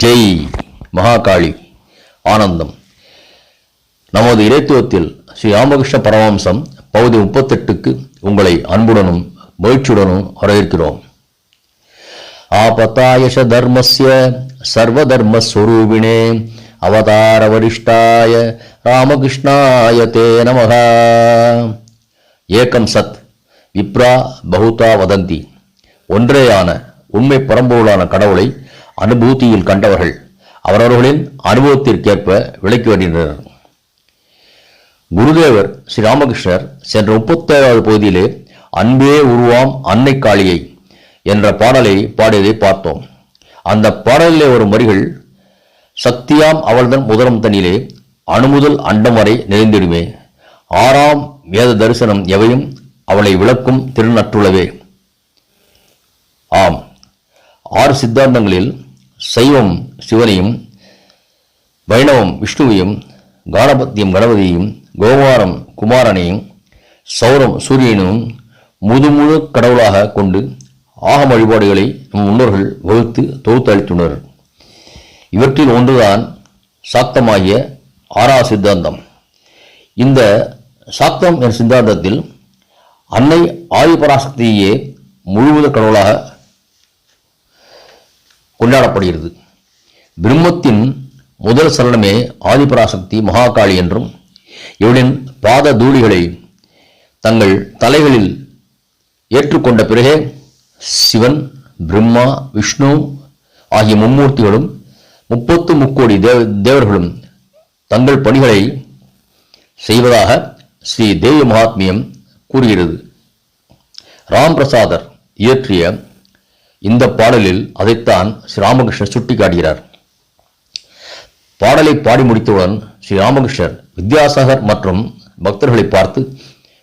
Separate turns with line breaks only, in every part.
ஜெய் மகாகாளி ஆனந்தம். நமது இறைத்துவத்தில் ஸ்ரீ ராமகிருஷ்ண பரமஹம்சம் பகுதி 38க்கு உங்களை அன்புடனும் மகிழ்ச்சியுடனும் வரவேற்கிறோம். ஆபத்தாயஷ தர்மஸ்ய சர்வதர்மஸ்வரூபிணே அவதார வரிஷ்டாய ராமகிருஷ்ணாய தே நமஹ. ஏகம் சத் விப்ரா பகுதா வதந்தி. ஒன்றேயான உண்மை பரம்பொருளான கடவுளை அனுபூதியில் கண்டவர்கள் அவரவர்களின் அனுபவத்திற்கேற்ப விளக்கி வருகின்றனர். குருதேவர் ஸ்ரீ ராமகிருஷ்ணர் சென்ற 37வது பகுதியிலே அன்பே உருவாம் அன்னை காளியை என்ற பாடலை பாடியதை பார்த்தோம். அந்த பாடலிலே வரும் வரிகள், சக்தியாம் அவள்தன் முதலம் தனிலே அணுமுதல் அண்டம் வரை நிறைந்திடுமே, ஆறாம் வேத தரிசனம் எவையும் அவளை விளக்கும் திருநற்றுளவே. ஆம், 6 சித்தாந்தங்களில் சைவம் சிவனையும், வைணவம் விஷ்ணுவையும், காணபத்தியம் கணபதியையும், கோமாரம் குமாரனையும், சௌரம் சூரியனும் முழு கடவுளாக கொண்டு ஆகம வழிபாடுகளை நம் முன்னோர்கள் வகுத்து தொகுத்து அளித்துள்ளனர். இவற்றில் ஒன்றுதான் சாக்தமாகிய 6வது சித்தாந்தம். இந்த சாக்தம் என்ற சித்தாந்தத்தில் அன்னை ஆதிபராசக்தியே முழுவத கடவுளாக கொண்டாடப்படுகிறது. பிரம்மத்தின் முதல் சரணமே ஆதிபராசக்தி மகாகாளி என்றும், இவளின் பாத தூளிகளை தங்கள் தலைகளில் ஏற்றுக்கொண்ட பிறகே சிவன், பிரம்மா, விஷ்ணு ஆகிய மும்மூர்த்திகளும் 33 தேவர்களும் தங்கள் பணிகளை செய்வதாக ஸ்ரீ தேவி மகாத்மியம் கூறுகிறது. ராம் பிரசாதர் இயற்றிய இந்த பாடலில் அதைத்தான் ஸ்ரீ ராமகிருஷ்ணர் சுட்டிக்காட்டுகிறார். பாடலை பாடி முடித்தவுடன் ஸ்ரீ ராமகிருஷ்ணர் வித்யாசாகர் மற்றும் பக்தர்களை பார்த்து,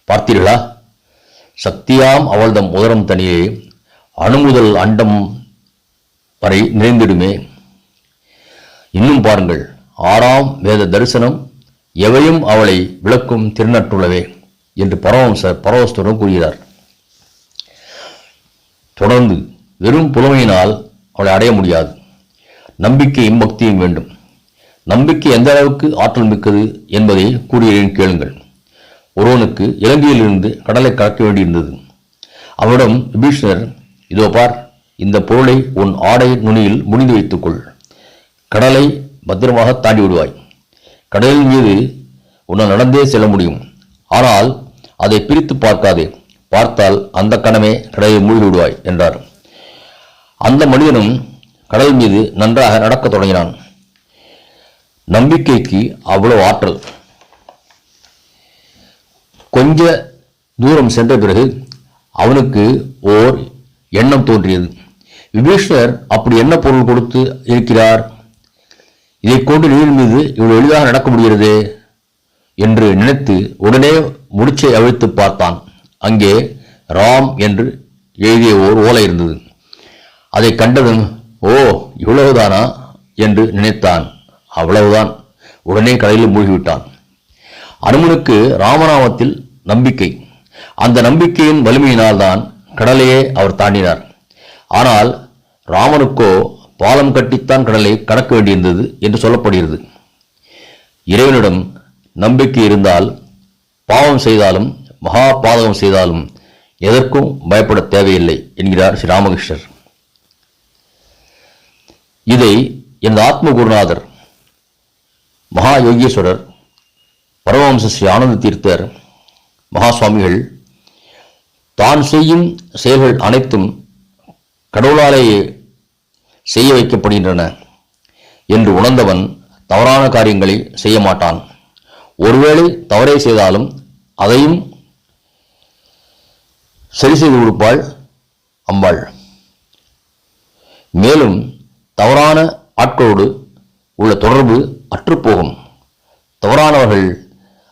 பார்த்தீர்களா, சக்தியாம் அவள்தம் உதரம் தனியே அணுமுதல் அண்டம் வரை நிறைந்திடுமே, இன்னும் பாருங்கள், 6ஆம் வேத தரிசனம் எவையும் அவளை விளக்கும் திருநற்றுளவே என்று பரமஹம்சர் கூறுகிறார். தொடர்ந்து, வெறும் புலமையினால் அவளை அடைய முடியாது, நம்பிக்கையும் பக்தியும் வேண்டும். நம்பிக்கை எந்த அளவுக்கு ஆற்றல் மிக்கது என்பதை கூறுகிறேன் கேளுங்கள். ஒருவனுக்கு இலங்கையிலிருந்து கடலை கடக்க வேண்டியிருந்தது. அவனிடம் விபீஷணர், இதோ பார், இந்த பொருளை உன் ஆடை நுனியில் முடிந்து வைத்துக்கொள், கடலை பத்திரமாக தாண்டி விடுவாய். கடலின் மீது உன்னால் நடந்தே செல்ல முடியும், ஆனால் அதை பிரித்து பார்க்காதே, பார்த்தால் அந்த கணமே கடலில் மூழ்கி விடுவாய் என்றார். அந்த மனிதனும் கடல் மீது நன்றாக நடக்க தொடங்கினான். நம்பிக்கைக்கு அவ்வளவு ஆற்றல். கொஞ்ச தூரம் சென்ற பிறகு அவனுக்கு ஓர் எண்ணம் தோன்றியது. விபீஷணர் அப்படி என்ன பொருள் கொடுத்து இருக்கிறார், இதை கொண்டு நீர் மீது இவ்வளவு எளிதாக நடக்க முடிகிறதே என்று நினைத்து உடனே முடிச்சை அவிழ்த்து பார்த்தான். அங்கே ராம் என்று எழுதிய ஓர் ஓலை இருந்தது. அதை கண்டதும், ஓ, இவ்வளவுதானா என்று நினைத்தான். அவ்வளவுதான், உடனே கடலில் மூழ்கிவிட்டான். அனுமனுக்கு ராமநாமத்தில் நம்பிக்கை. அந்த நம்பிக்கையின் வலிமையினால் தான் கடலையே அவர் தாண்டினார். ஆனால் ராமனுக்கோ பாலம் கட்டித்தான் கடலை கடக்க வேண்டியிருந்தது என்று சொல்லப்படுகிறது. இறைவனிடம் நம்பிக்கை இருந்தால் பாவம் செய்தாலும் மகா பாதகம் செய்தாலும் எதற்கும் பயப்பட தேவையில்லை என்கிறார் ஸ்ரீ ராமகிருஷ்ணர். இதை எனது ஆத்ம குருநாதர் மகா யோகீஸ்வரர் பரமஹம்ச ஸ்ரீ ஆனந்த தீர்த்தர் மகா சுவாமிகள் தான் செய்யும் செயல்கள் அனைத்தும் கடவுளாலேயே செய்ய வைக்கப்படுகின்றன என்று உணர்ந்தவன் தவறான காரியங்களை செய்ய மாட்டான். ஒருவேளை தவறை செய்தாலும் அதையும் சரி செய்து கொடுப்பாள் அம்பாள். மேலும் தவறான ஆட்களோடு உள்ள தொடர்பு அற்றுப்போகும். தவறானவர்கள்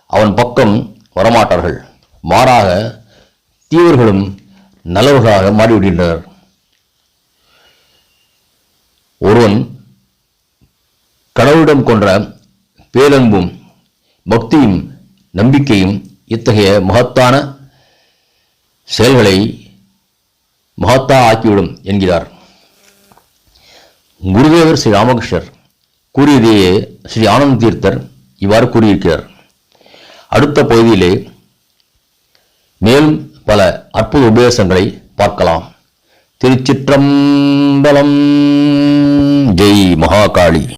அவன் பக்கம் வரமாட்டார்கள். மாறாக தீவர்களும் நல்லவர்களாக மாறிவிடுகின்றனர். ஒருவன் கடவுளிடம் கொண்ட பேரன்பும் பக்தியும் நம்பிக்கையும் இத்தகைய மகத்தான செயல்களை மகத்தா ஆக்கிவிடும் என்கிறார். குருதேவர் ஸ்ரீ ராமகிருஷ்ணர் கூறியதையே ஸ்ரீ ஆனந்த தீர்த்தர் இவ்வாறு கூறியிருக்கிறார். அடுத்த பகுதியிலே மேலும் பல அற்புத உபதேசங்களை பார்க்கலாம். திருச்சிற்றம்பலம். ஜெய் மகாகாளி.